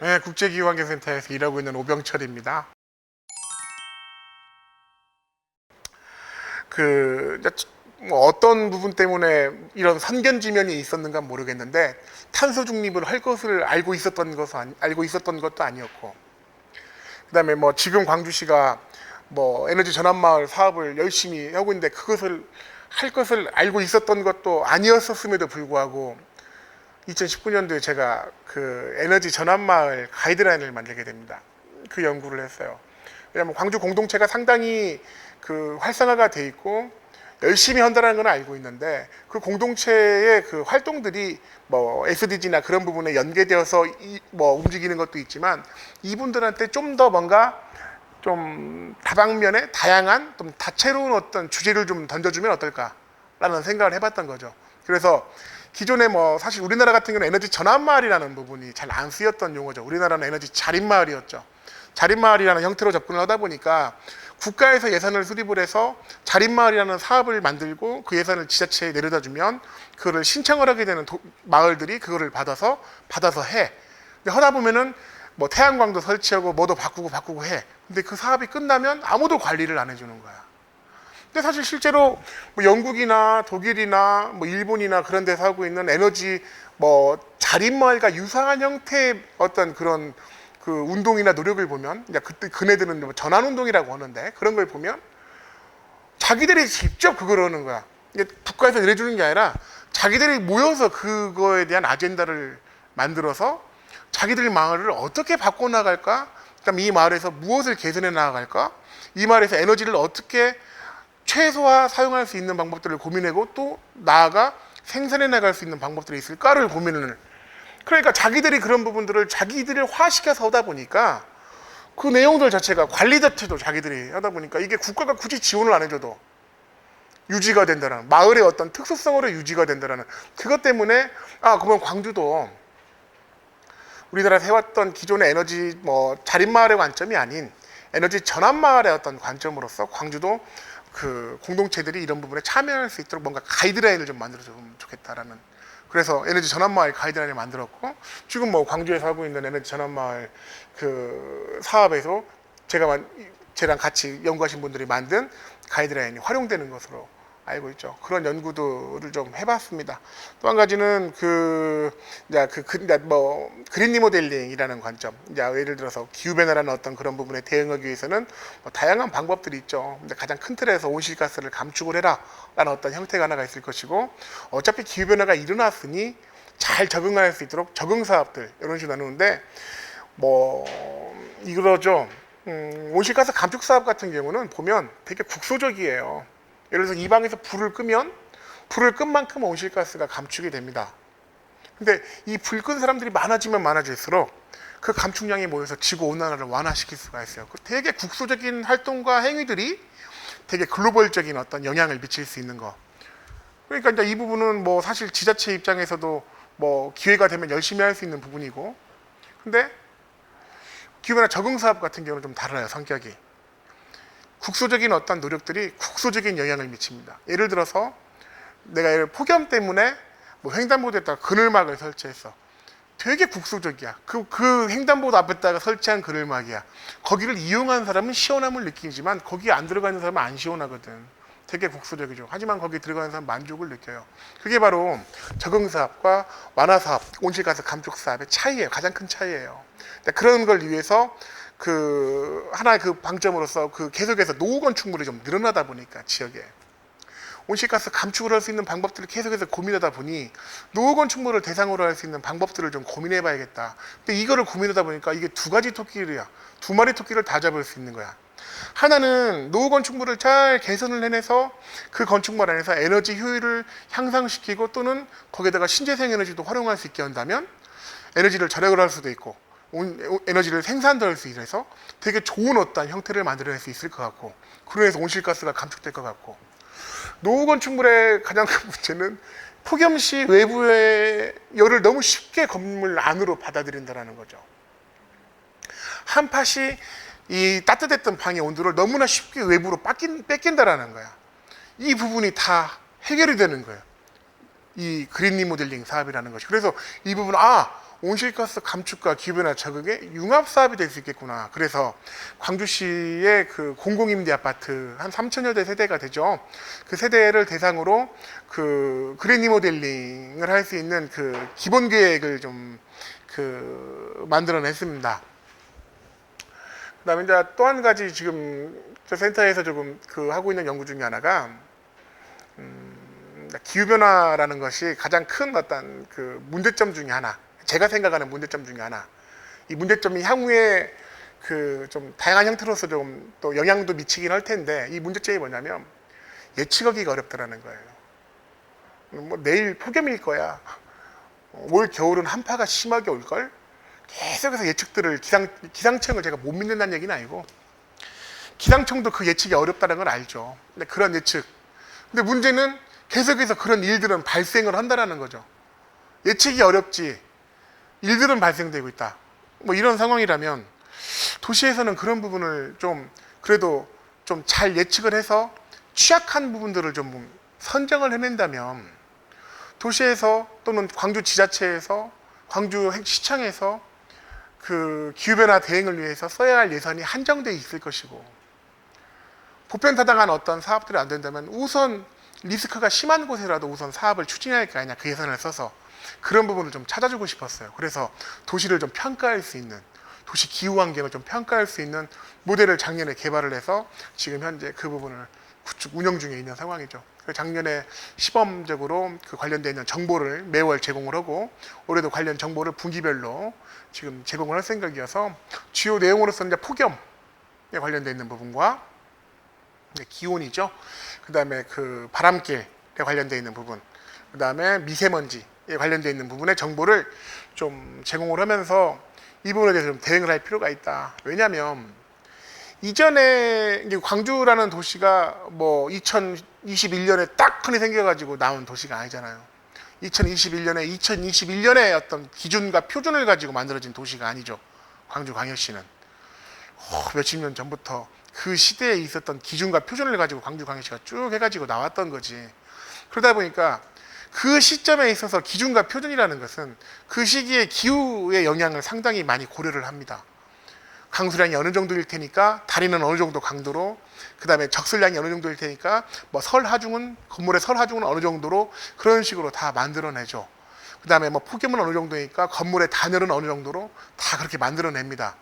네, 국제기후환경센터에서 일하고 있는 오병철입니다. 뭐 어떤 부분 때문에 이런 선견지면이 있었는가 모르겠는데 탄소 중립을 할 것을 알고 있었던 것도 아니었고, 그다음에 뭐 지금 광주시가 뭐 에너지 전환 마을 사업을 열심히 하고 있는데 그것을 할 것을 알고 있었던 것도 아니었음에도 불구하고 2019년도에 제가 그 에너지 전환 마을 가이드라인을 만들게 됩니다. 그 연구를 했어요. 왜냐하면 광주 공동체가 상당히 그 활성화가 돼 있고 열심히 한다는 건 알고 있는데 그 공동체의 그 활동들이 뭐 SDG나 그런 부분에 연계되어서 뭐 움직이는 것도 있지만 이분들한테 좀 더 뭔가 좀 다방면에 다양한 좀 다채로운 어떤 주제를 좀 던져주면 어떨까라는 생각을 해봤던 거죠. 그래서 기존에 뭐 사실 우리나라 같은 경우는 에너지 전환 마을이라는 부분이 잘 안 쓰였던 용어죠. 우리나라는 에너지 자립 마을이었죠. 자립 마을이라는 형태로 접근을 하다 보니까 국가에서 예산을 수립을 해서 자립 마을이라는 사업을 만들고 그 예산을 지자체에 내려다 주면 그거를 신청을 하게 되는 마을들이 그거를 받아서 해. 근데 하다 보면은 뭐 태양광도 설치하고 뭐도 바꾸고 해. 근데 그 사업이 끝나면 아무도 관리를 안 해주는 거야. 근데 사실 실제로 뭐 영국이나 독일이나 뭐 일본이나 그런 데서 하고 있는 에너지 뭐 자립마을과 유사한 형태의 어떤 그런 그 운동이나 노력을 보면, 이제 그때 그네들은 뭐 전환운동이라고 하는데 그런 걸 보면 자기들이 직접 그걸 하는 거야. 이게 국가에서 내려주는 게 아니라 자기들이 모여서 그거에 대한 아젠다를 만들어서 자기들 마을을 어떻게 바꿔나갈까? 그다음에 이 마을에서 무엇을 개선해 나갈까? 이 마을에서 에너지를 어떻게 최소화 사용할 수 있는 방법들을 고민하고 또 나아가 생산해 나갈 수 있는 방법들이 있을까를 고민을, 그러니까 자기들이 그런 부분들을 자기들을 화시켜서 하다 보니까 그 내용들 자체가 관리 자체도 자기들이 하다 보니까 이게 국가가 굳이 지원을 안 해줘도 유지가 된다는, 마을의 어떤 특수성으로 유지가 된다는 그것 때문에 그러면 광주도 우리나라에서 해왔던 기존의 에너지 뭐 자립마을의 관점이 아닌 에너지 전환마을의 어떤 관점으로서 광주도 그 공동체들이 이런 부분에 참여할 수 있도록 뭔가 가이드라인을 좀 만들어주면 좋겠다라는, 그래서 에너지 전환마을 가이드라인을 만들었고 지금 뭐 광주에서 하고 있는 에너지 전환마을 그 사업에서 쟤랑 같이 연구하신 분들이 만든 가이드라인이 활용되는 것으로 알고 있죠. 그런 연구들을 좀 해봤습니다. 또 한 가지는 뭐 그린 리모델링이라는 관점. 이제 예를 들어서 기후 변화라는 어떤 그런 부분에 대응하기 위해서는 뭐 다양한 방법들이 있죠. 근데 가장 큰 틀에서 온실가스를 감축을 해라라는 어떤 형태가 하나가 있을 것이고, 어차피 기후 변화가 일어났으니 잘 적응할 수 있도록 적응 사업들 이런 식으로 나누는데 뭐 이거죠. 온실가스 감축 사업 같은 경우는 보면 되게 국소적이에요. 예를 들어서 이 방에서 불을 끄면 불을 끈 만큼 온실가스가 감축이 됩니다. 근데 이 불 끈 사람들이 많아지면 많아질수록 그 감축량이 모여서 지구 온난화를 완화시킬 수가 있어요. 되게 국소적인 활동과 행위들이 되게 글로벌적인 어떤 영향을 미칠 수 있는 거. 그러니까 이제 이 부분은 뭐 사실 지자체 입장에서도 뭐 기회가 되면 열심히 할 수 있는 부분이고, 근데 기후변화 적응 사업 같은 경우는 좀 달라요, 성격이. 국소적인 어떤 노력들이 국소적인 영향을 미칩니다. 예를 들어서 내가 폭염 때문에 뭐 횡단보도에다가 그늘막을 설치했어. 되게 국소적이야. 그 횡단보도 앞에다가 설치한 그늘막이야. 거기를 이용한 사람은 시원함을 느끼지만 거기 안 들어가는 사람은 안 시원하거든. 되게 국소적이죠. 하지만 거기 들어가는 사람은 만족을 느껴요. 그게 바로 적응사업과 완화사업, 온실가스 감축 사업의 차이예요. 가장 큰 차이예요. 그런 걸 위해서 그 하나의 그 방점으로서 그 계속해서 노후 건축물이 좀 늘어나다 보니까 지역에 온실가스 감축을 할 수 있는 방법들을 계속해서 고민하다 보니 노후 건축물을 대상으로 할 수 있는 방법들을 좀 고민해 봐야겠다. 근데 이거를 고민하다 보니까 이게 두 가지 토끼야. 두 마리 토끼를 다 잡을 수 있는 거야. 하나는 노후 건축물을 잘 개선을 해내서 그 건축물 안에서 에너지 효율을 향상시키고 또는 거기에다가 신재생 에너지도 활용할 수 있게 한다면 에너지를 절약을 할 수도 있고 에너지를 생산도 할 수 있어서 되게 좋은 어떤 형태를 만들어낼 수 있을 것 같고, 그래서 온실가스가 감축될 것 같고, 노후 건축물의 가장 큰 문제는 폭염시 외부의 열을 너무 쉽게 건물 안으로 받아들인다는 거죠. 한 팥이 이 따뜻했던 방의 온도를 너무나 쉽게 외부로 뺏긴다라는 거야. 이 부분이 다 해결이 되는 거예요. 이 그린 리모델링 사업이라는 것이. 그래서 이 부분 온실가스 감축과 기후변화 적응의 융합 사업이 될 수 있겠구나. 그래서 광주시의 그 공공임대 아파트 한 3천여 대 세대가 되죠. 그 세대를 대상으로 그 그린 리모델링을 할 수 있는 그 기본 계획을 좀 그 만들어냈습니다. 그다음에 이제 또 한 가지 지금 저 센터에서 조금 그 하고 있는 연구 중에 하나가 기후변화라는 것이 가장 큰 어떤 그 문제점 중에 하나, 제가 생각하는 문제점 중에 하나. 이 문제점이 향후에 그 좀 다양한 형태로서 좀 또 영향도 미치긴 할 텐데, 이 문제점이 뭐냐면 예측하기가 어렵다라는 거예요. 뭐 내일 폭염일 거야. 올 겨울은 한파가 심하게 올 걸. 계속해서 예측들을 기상청을 제가 못 믿는다는 얘기는 아니고, 기상청도 그 예측이 어렵다는 걸 알죠. 근데 그런 예측. 근데 문제는 계속해서 그런 일들은 발생을 한다라는 거죠. 예측이 어렵지 일들은 발생되고 있다. 뭐 이런 상황이라면 도시에서는 그런 부분을 좀 그래도 좀 잘 예측을 해서 취약한 부분들을 좀 선정을 해낸다면 도시에서 또는 광주 지자체에서 광주 시청에서 그 기후변화 대응을 위해서 써야 할 예산이 한정되어 있을 것이고, 보편타당한 어떤 사업들이 안 된다면 우선 리스크가 심한 곳에라도 우선 사업을 추진해야 할 거 아니냐. 그 예산을 써서 그런 부분을 좀 찾아주고 싶었어요. 그래서 도시를 좀 평가할 수 있는, 도시 기후 환경을 좀 평가할 수 있는 모델을 작년에 개발을 해서 지금 현재 그 부분을 구축 운영 중에 있는 상황이죠. 작년에 시범적으로 그 관련되어 있는 정보를 매월 제공을 하고, 올해도 관련 정보를 분기별로 지금 제공을 할 생각이어서 주요 내용으로서 이제 폭염에 관련되어 있는 부분과 기온이죠. 그 다음에 그 바람길에 관련되어 있는 부분, 그 다음에 미세먼지에 관련되어 있는 부분의 정보를 좀 제공을 하면서 이 부분에 대해서 좀 대응을 할 필요가 있다. 왜냐하면 이전에 광주라는 도시가 뭐 2021년에 딱 흔히 생겨가지고 나온 도시가 아니잖아요. 2021년에 어떤 기준과 표준을 가지고 만들어진 도시가 아니죠. 광주광역시는 몇십 년 전부터 그 시대에 있었던 기준과 표준을 가지고 광주광역시가 쭉 해가지고 나왔던 거지. 그러다 보니까 그 시점에 있어서 기준과 표준이라는 것은 그 시기의 기후의 영향을 상당히 많이 고려를 합니다. 강수량이 어느 정도일 테니까 다리는 어느 정도 강도로, 그 다음에 적설량이 어느 정도일 테니까 뭐 건물의 설하중은 어느 정도로, 그런 식으로 다 만들어내죠. 그 다음에 뭐 폭염은 어느 정도니까 건물의 단열은 어느 정도로 다 그렇게 만들어냅니다.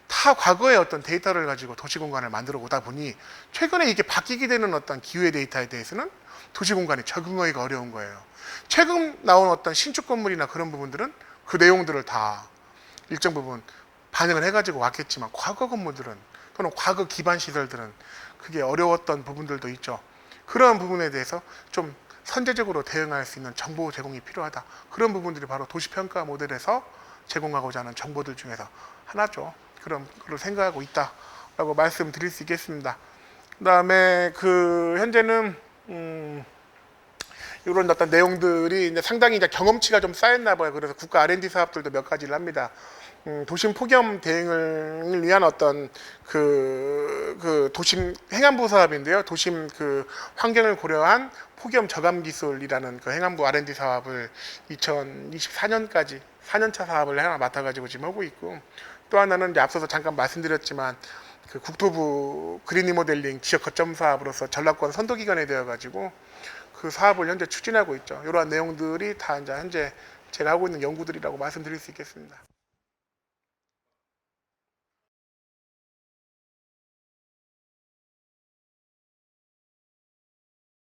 다 과거의 어떤 데이터를 가지고 도시공간을 만들어 오다 보니 최근에 이게 바뀌게 되는 어떤 기후의 데이터에 대해서는 도시공간에 적응하기가 어려운 거예요. 최근 나온 어떤 신축 건물이나 그런 부분들은 그 내용들을 다 일정 부분 반영을 해가지고 왔겠지만, 과거 건물들은 또는 과거 기반 시설들은 그게 어려웠던 부분들도 있죠. 그런 부분에 대해서 좀 선제적으로 대응할 수 있는 정보 제공이 필요하다. 그런 부분들이 바로 도시평가 모델에서 제공하고자 하는 정보들 중에서 하나죠. 그런 걸 생각하고 있다라고 말씀드릴 수 있겠습니다. 그다음에 그 현재는 이런 어떤 내용들이 이제 상당히 이제 경험치가 좀 쌓였나 봐요. 그래서 국가 R&D 사업들도 몇 가지를 합니다. 도심 폭염 대응을 위한 어떤 그 도심 행안부 사업인데요. 도심 그 환경을 고려한 폭염 저감 기술이라는 그 행안부 R&D 사업을 2024년까지 4년차 사업을 하나 맡아가지고 지금 하고 있고, 또 하나는 이제 앞서서 잠깐 말씀드렸지만 그 국토부 그린 리모델링 지역 거점 사업으로서 전라권 선도기관이 되어가지고 그 사업을 현재 추진하고 있죠. 이러한 내용들이 다 이제 현재 제가 하고 있는 연구들이라고 말씀드릴 수 있겠습니다.